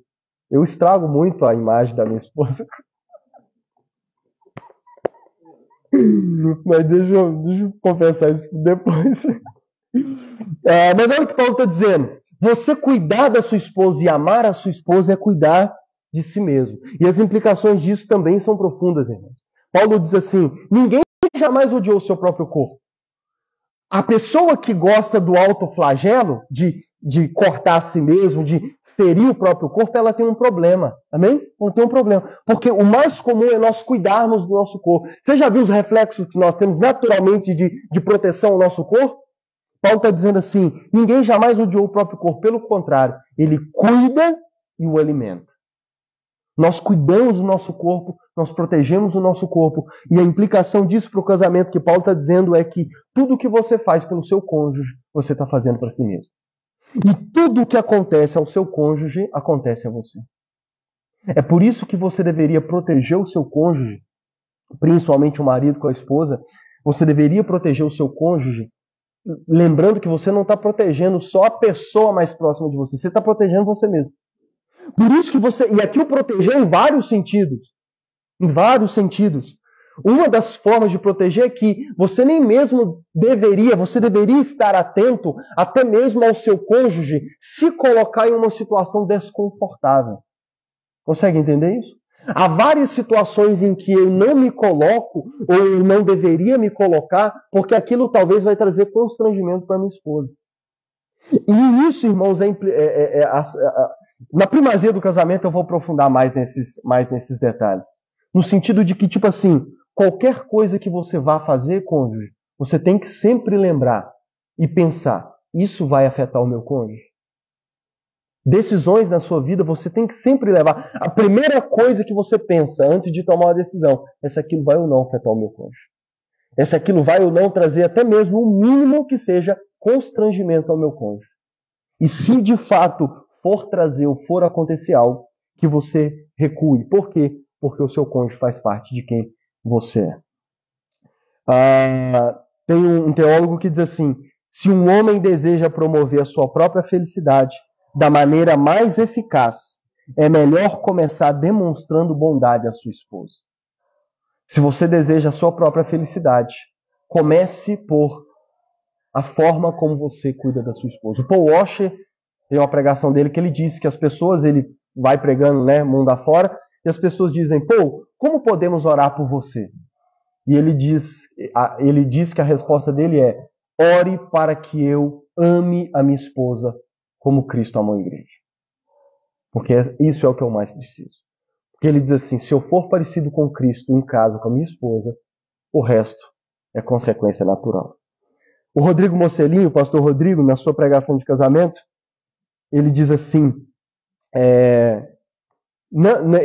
eu estrago muito a imagem da minha esposa. Mas deixa eu confessar isso depois. Mas olha o que Paulo está dizendo. Você cuidar da sua esposa e amar a sua esposa é cuidar de si mesmo. E as implicações disso também são profundas, irmão. Paulo diz assim, ninguém jamais odiou o seu próprio corpo. A pessoa que gosta do autoflagelo, de cortar a si mesmo, de ferir o próprio corpo, ela tem um problema. Amém? Ela tem um problema. Porque o mais comum é nós cuidarmos do nosso corpo. Você já viu os reflexos que nós temos naturalmente de proteção ao nosso corpo? Paulo está dizendo assim, ninguém jamais odiou o próprio corpo. Pelo contrário, ele cuida e o alimenta. Nós cuidamos do nosso corpo, nós protegemos o nosso corpo. E a implicação disso para o casamento que Paulo está dizendo é que tudo que você faz pelo seu cônjuge, você está fazendo para si mesmo. E tudo o que acontece ao seu cônjuge, acontece a você. É por isso que você deveria proteger o seu cônjuge, principalmente o marido com a esposa, você deveria proteger o seu cônjuge, lembrando que você não está protegendo só a pessoa mais próxima de você, você está protegendo você mesmo. Por isso que e aqui o proteger em vários sentidos. Em vários sentidos. Uma das formas de proteger é que você nem mesmo você deveria estar atento até mesmo ao seu cônjuge se colocar em uma situação desconfortável. Consegue entender isso? Há várias situações em que eu não me coloco ou eu não deveria me colocar porque aquilo talvez vai trazer constrangimento para minha esposa. E isso, irmãos, na primazia do casamento eu vou aprofundar mais nesses detalhes. No sentido de que, tipo assim, qualquer coisa que você vá fazer, cônjuge, você tem que sempre lembrar e pensar, isso vai afetar o meu cônjuge? Decisões na sua vida você tem que sempre levar. A primeira coisa que você pensa antes de tomar uma decisão é se aquilo vai ou não afetar o meu cônjuge. É se aquilo vai ou não trazer até mesmo o mínimo que seja constrangimento ao meu cônjuge. E se de fato for trazer ou for acontecer algo, que você recue. Por quê? Porque o seu cônjuge faz parte de quem você é. Tem um teólogo que diz assim, se um homem deseja promover a sua própria felicidade da maneira mais eficaz, é melhor começar demonstrando bondade à sua esposa. Se você deseja a sua própria felicidade, comece por a forma como você cuida da sua esposa. O Paul Washer tem uma pregação dele que ele diz que as pessoas, ele vai pregando, né, mundo afora, e as pessoas dizem, Paul, como podemos orar por você? E ele diz que a resposta dele é, ore para que eu ame a minha esposa como Cristo amou a igreja. Porque isso é o que eu mais preciso. Porque ele diz assim, se eu for parecido com Cristo em casa com a minha esposa, o resto é consequência natural. O Rodrigo Mocelinho, o pastor Rodrigo, na sua pregação de casamento, ele diz assim, ele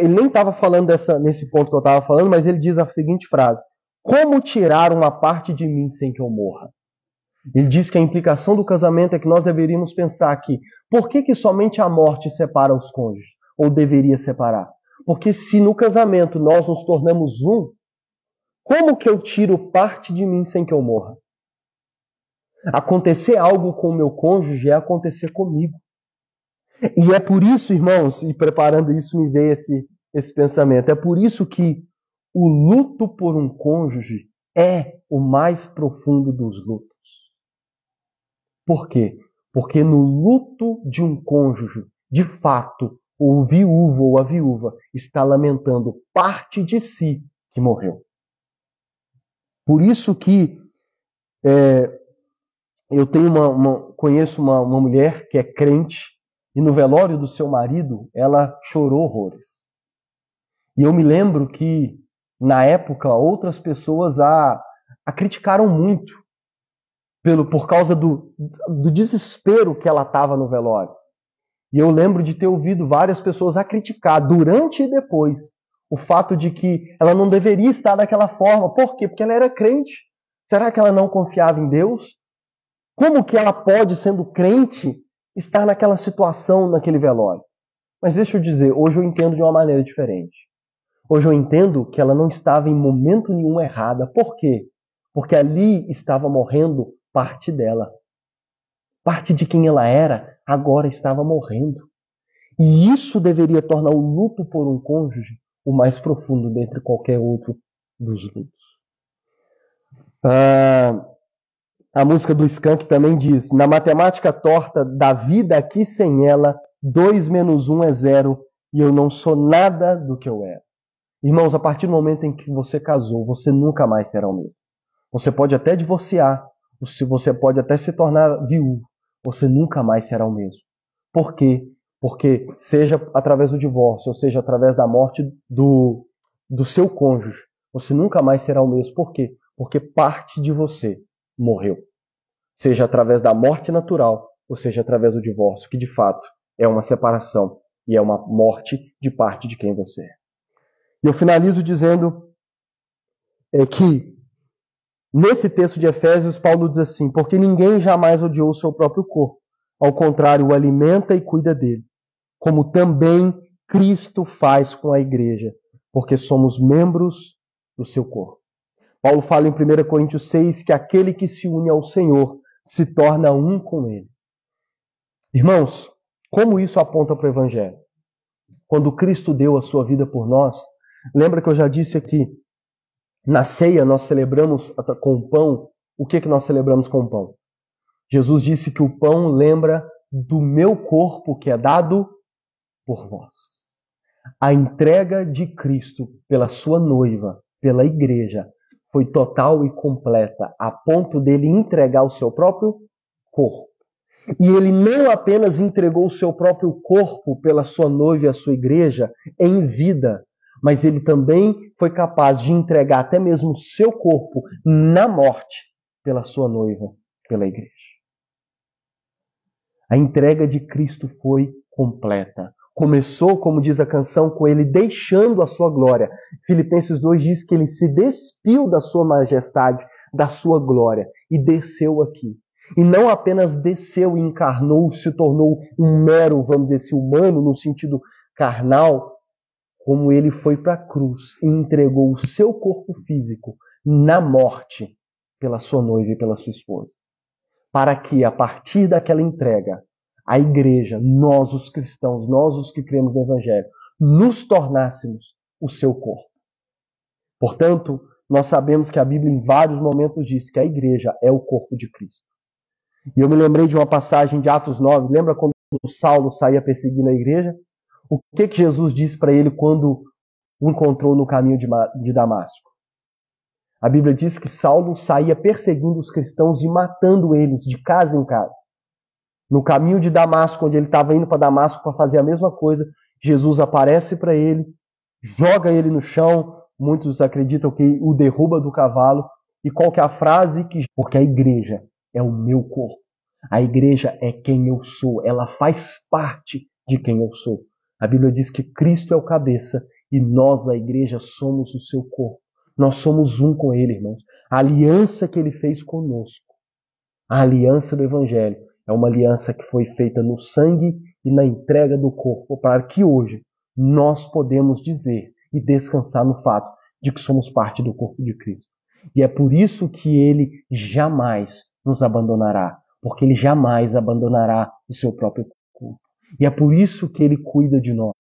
nem estava falando nesse ponto que eu estava falando, mas ele diz a seguinte frase, como tirar uma parte de mim sem que eu morra? Ele diz que a implicação do casamento é que nós deveríamos pensar aqui, por que somente a morte separa os cônjuges? Ou deveria separar? Porque se no casamento nós nos tornamos um, como que eu tiro parte de mim sem que eu morra? Acontecer algo com o meu cônjuge é acontecer comigo. E é por isso, irmãos, e preparando isso me veio esse pensamento, é por isso que o luto por um cônjuge é o mais profundo dos lutos. Por quê? Porque no luto de um cônjuge, de fato, o viúvo ou a viúva está lamentando parte de si que morreu. Por isso que eu tenho conheço uma mulher que é crente e no velório do seu marido ela chorou horrores. E eu me lembro que, na época, outras pessoas a criticaram muito por causa do desespero que ela estava no velório. E eu lembro de ter ouvido várias pessoas a criticar, durante e depois, o fato de que ela não deveria estar daquela forma. Por quê? Porque ela era crente. Será que ela não confiava em Deus? Como que ela pode, sendo crente, estar naquela situação, naquele velório? Mas deixa eu dizer, hoje eu entendo de uma maneira diferente. Hoje eu entendo que ela não estava em momento nenhum errada. Por quê? Porque ali estava morrendo parte dela. Parte de quem ela era, agora estava morrendo. E isso deveria tornar o luto por um cônjuge o mais profundo dentre qualquer outro dos lutos. A música do Skank também diz: na matemática torta da vida aqui sem ela, 2 menos 1 é 0 e eu não sou nada do que eu era. Irmãos, a partir do momento em que você casou, você nunca mais será o mesmo. Você pode até divorciar, você pode até se tornar viúvo, você nunca mais será o mesmo. Por quê? Porque seja através do divórcio, ou seja através da morte do seu cônjuge, você nunca mais será o mesmo. Por quê? Porque parte de você morreu. Seja através da morte natural, ou seja através do divórcio, que de fato é uma separação e é uma morte de parte de quem você é. E eu finalizo dizendo que nesse texto de Efésios, Paulo diz assim: porque ninguém jamais odiou o seu próprio corpo. Ao contrário, o alimenta e cuida dele. Como também Cristo faz com a igreja, porque somos membros do seu corpo. Paulo fala em 1 Coríntios 6 que aquele que se une ao Senhor se torna um com ele. Irmãos, como isso aponta para o Evangelho? Quando Cristo deu a sua vida por nós, lembra que eu já disse aqui, na ceia nós celebramos com o pão. O que nós celebramos com o pão? Jesus disse que o pão lembra do meu corpo que é dado por vós. A entrega de Cristo pela sua noiva, pela igreja, foi total e completa, a ponto dele entregar o seu próprio corpo. E ele não apenas entregou o seu próprio corpo pela sua noiva e a sua igreja em vida, mas ele também foi capaz de entregar até mesmo o seu corpo na morte pela sua noiva, pela igreja. A entrega de Cristo foi completa. Começou, como diz a canção, com ele deixando a sua glória. Filipenses 2 diz que ele se despiu da sua majestade, da sua glória, e desceu aqui. E não apenas desceu e encarnou, se tornou um mero, vamos dizer assim, humano, no sentido carnal, como ele foi para a cruz e entregou o seu corpo físico na morte pela sua noiva e pela sua esposa. Para que, a partir daquela entrega, a igreja, nós os cristãos, nós os que cremos no Evangelho, nos tornássemos o seu corpo. Portanto, nós sabemos que a Bíblia em vários momentos diz que a igreja é o corpo de Cristo. E eu me lembrei de uma passagem de Atos 9, lembra quando Saulo saía perseguindo a igreja? O que Jesus disse para ele quando o encontrou no caminho de Damasco? A Bíblia diz que Saulo saía perseguindo os cristãos e matando eles de casa em casa. No caminho de Damasco, onde ele estava indo para Damasco para fazer a mesma coisa, Jesus aparece para ele, joga ele no chão, muitos acreditam que o derruba do cavalo, e qual que é a frase? Porque a igreja é o meu corpo. A igreja é quem eu sou, ela faz parte de quem eu sou. A Bíblia diz que Cristo é o cabeça e nós, a igreja, somos o seu corpo. Nós somos um com ele, irmãos. A aliança que ele fez conosco, a aliança do Evangelho, é uma aliança que foi feita no sangue e na entrega do corpo, para que hoje nós podemos dizer e descansar no fato de que somos parte do corpo de Cristo. E é por isso que ele jamais nos abandonará, porque ele jamais abandonará o seu próprio corpo. E é por isso que ele cuida de nós,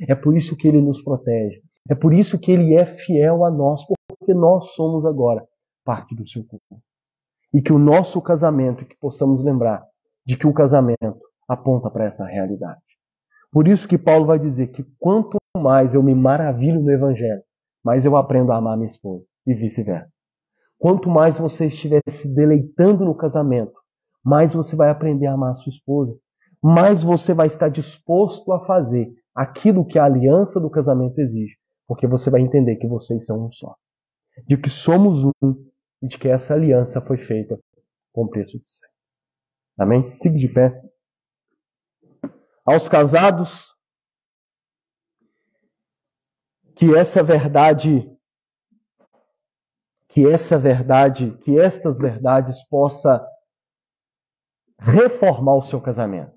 é por isso que ele nos protege, é por isso que ele é fiel a nós, porque nós somos agora parte do seu corpo. E que o nosso casamento, que possamos lembrar de que o casamento aponta para essa realidade. Por isso que Paulo vai dizer que quanto mais eu me maravilho no Evangelho, mais eu aprendo a amar minha esposa e vice-versa. Quanto mais você estiver se deleitando no casamento, mais você vai aprender a amar a sua esposa, mais você vai estar disposto a fazer aquilo que a aliança do casamento exige, porque você vai entender que vocês são um só, de que somos um e de que essa aliança foi feita com preço de sangue. Amém? Fique de pé. Aos casados, que estas verdades possa reformar o seu casamento.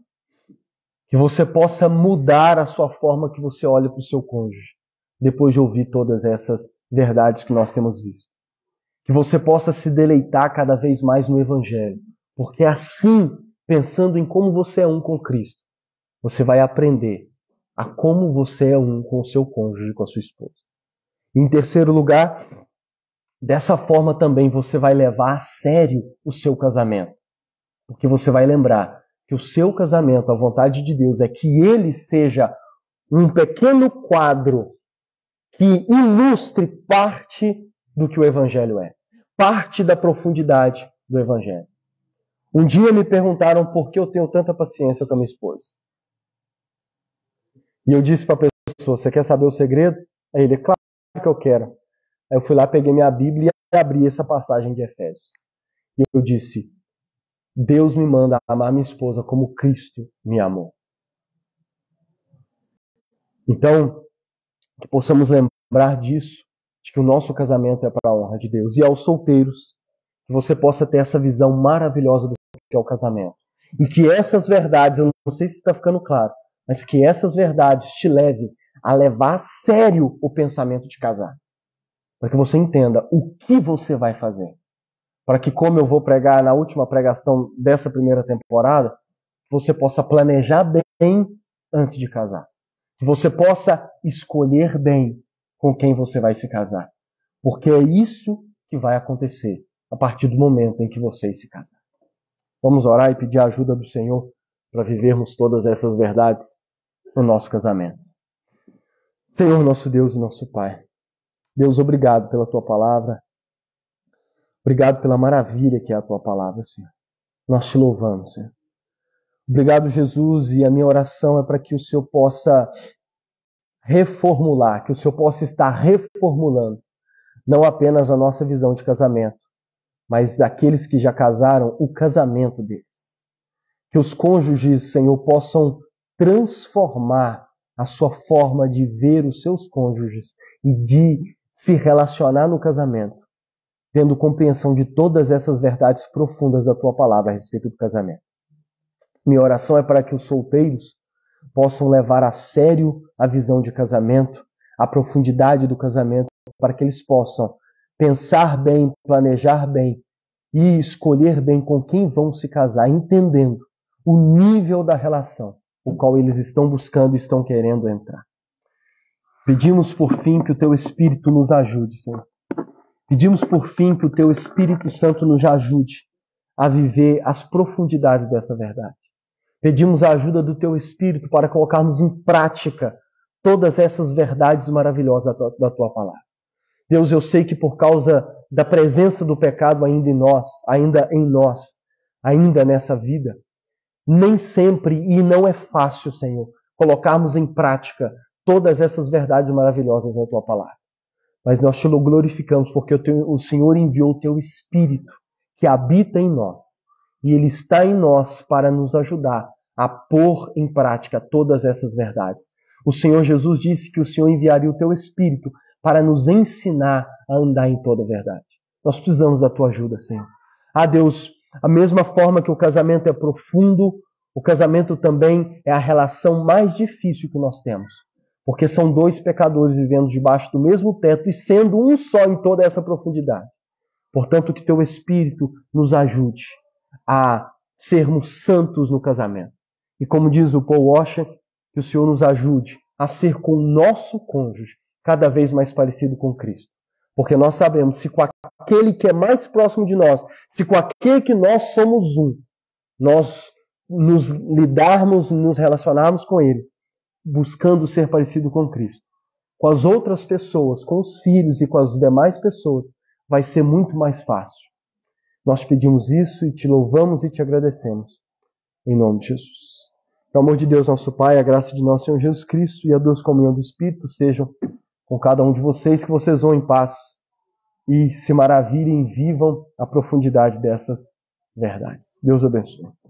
Que você possa mudar a sua forma que você olha para o seu cônjuge, depois de ouvir todas essas verdades que nós temos visto. Que você possa se deleitar cada vez mais no Evangelho, porque assim, pensando em como você é um com Cristo, você vai aprender a como você é um com o seu cônjuge, com a sua esposa. E em terceiro lugar, dessa forma também você vai levar a sério o seu casamento. Porque você vai lembrar que o seu casamento, a vontade de Deus é que ele seja um pequeno quadro que ilustre parte do que o Evangelho é. Parte da profundidade do Evangelho. Um dia me perguntaram por que eu tenho tanta paciência com a minha esposa. E eu disse para a pessoa, você quer saber o segredo? Aí ele, claro que eu quero. Aí eu fui lá, peguei minha Bíblia e abri essa passagem de Efésios. E eu disse, Deus me manda amar minha esposa como Cristo me amou. Então, que possamos lembrar disso, de que o nosso casamento é para a honra de Deus. E aos solteiros, que você possa ter essa visão maravilhosa do que é o casamento. E que essas verdades, eu não sei se está ficando claro, mas que essas verdades te levem a levar a sério o pensamento de casar. Para que você entenda o que você vai fazer. Para que, como eu vou pregar na última pregação dessa primeira temporada, você possa planejar bem antes de casar. Que você possa escolher bem com quem você vai se casar. Porque é isso que vai acontecer a partir do momento em que vocês se casarem. Vamos orar e pedir a ajuda do Senhor para vivermos todas essas verdades no nosso casamento. Senhor, nosso Deus e nosso Pai, Deus, obrigado pela Tua palavra. Obrigado pela maravilha que é a Tua palavra, Senhor. Nós te louvamos, Senhor. Obrigado, Jesus, e a minha oração é para que o Senhor possa reformular, que o Senhor possa estar reformulando não apenas a nossa visão de casamento, mas daqueles que já casaram, o casamento deles. Que os cônjuges, Senhor, possam transformar a sua forma de ver os seus cônjuges e de se relacionar no casamento, tendo compreensão de todas essas verdades profundas da Tua palavra a respeito do casamento. Minha oração é para que os solteiros possam levar a sério a visão de casamento, a profundidade do casamento, para que eles possam pensar bem, planejar bem e escolher bem com quem vão se casar, entendendo o nível da relação, o qual eles estão buscando e estão querendo entrar. Pedimos por fim que o Teu Espírito nos ajude, Senhor. Pedimos por fim que o Teu Espírito Santo nos ajude a viver as profundidades dessa verdade. Pedimos a ajuda do Teu Espírito para colocarmos em prática todas essas verdades maravilhosas da Tua palavra. Deus, eu sei que por causa da presença do pecado ainda em nós, ainda nessa vida, nem sempre, e não é fácil, Senhor, colocarmos em prática todas essas verdades maravilhosas da Tua palavra. Mas nós te glorificamos porque o Senhor enviou o Teu Espírito que habita em nós. E Ele está em nós para nos ajudar a pôr em prática todas essas verdades. O Senhor Jesus disse que o Senhor enviaria o Teu Espírito para nos ensinar a andar em toda a verdade. Nós precisamos da Tua ajuda, Senhor. Ah, Deus, a mesma forma que o casamento é profundo, o casamento também é a relação mais difícil que nós temos. Porque são dois pecadores vivendo debaixo do mesmo teto e sendo um só em toda essa profundidade. Portanto, que Teu Espírito nos ajude a sermos santos no casamento. E como diz o Paul Washer, que o Senhor nos ajude a ser com o nosso cônjuge cada vez mais parecido com Cristo. Porque nós sabemos, se com aquele que é mais próximo de nós, se com aquele que nós somos um, nós nos lidarmos, nos relacionarmos com eles, buscando ser parecido com Cristo. Com as outras pessoas, com os filhos e com as demais pessoas, vai ser muito mais fácil. Nós te pedimos isso e te louvamos e te agradecemos. Em nome de Jesus. O amor de Deus, nosso Pai, a graça de nosso Senhor Jesus Cristo e a doce comunhão do Espírito sejam com cada um de vocês, que vocês vão em paz e se maravilhem e vivam a profundidade dessas verdades. Deus abençoe.